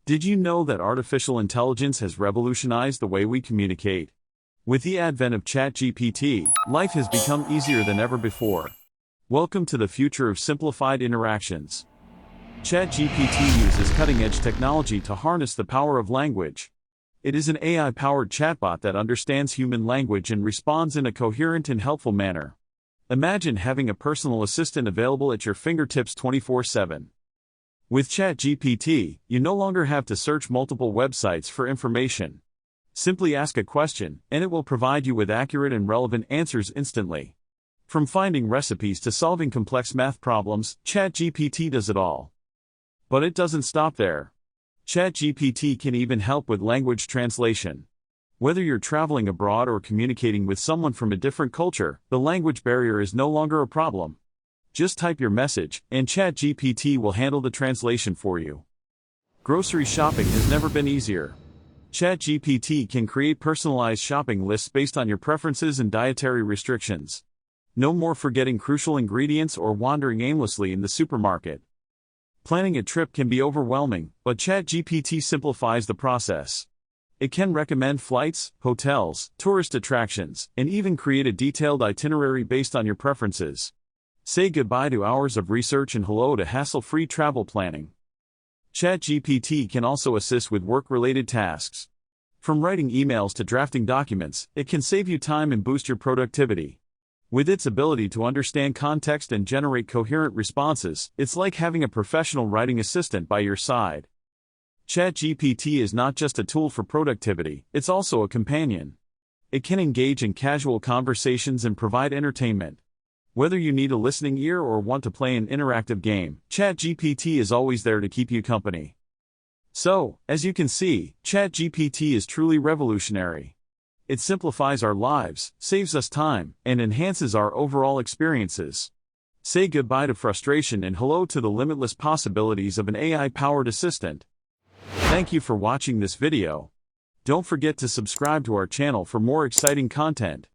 Did you know that artificial intelligence has revolutionized the way we communicate? With the advent of ChatGPT, life has become easier than ever before. Welcome to the future of simplified interactions. ChatGPT uses cutting-edge technology to harness the power of language. It is an AI-powered chatbot that understands human language and responds in a coherent and helpful manner. Imagine having a personal assistant available at your fingertips 24/7. With ChatGPT, you no longer have to search multiple websites for information. Simply ask a question, and it will provide you with accurate and relevant answers instantly. From finding recipes to solving complex math problems, ChatGPT does it all. But it doesn't stop there. ChatGPT can even help with language translation. Whether you're traveling abroad or communicating with someone from a different culture, the language barrier is no longer a problem. Just type your message, and ChatGPT will handle the translation for you. Grocery shopping has never been easier. ChatGPT can create personalized shopping lists based on your preferences and dietary restrictions. No more forgetting crucial ingredients or wandering aimlessly in the supermarket. Planning a trip can be overwhelming, but ChatGPT simplifies the process. It can recommend flights, hotels, tourist attractions, and even create a detailed itinerary based on your preferences. Say goodbye to hours of research and hello to hassle-free travel planning. ChatGPT can also assist with work-related tasks. From writing emails to drafting documents, it can save you time and boost your productivity. With its ability to understand context and generate coherent responses, it's like having a professional writing assistant by your side. ChatGPT is not just a tool for productivity, it's also a companion. It can engage in casual conversations and provide entertainment. Whether you need a listening ear or want to play an interactive game, ChatGPT is always there to keep you company. So, as you can see, ChatGPT is truly revolutionary. It simplifies our lives, saves us time, and enhances our overall experiences. Say goodbye to frustration and hello to the limitless possibilities of an AI-powered assistant. Thank you for watching this video. Don't forget to subscribe to our channel for more exciting content.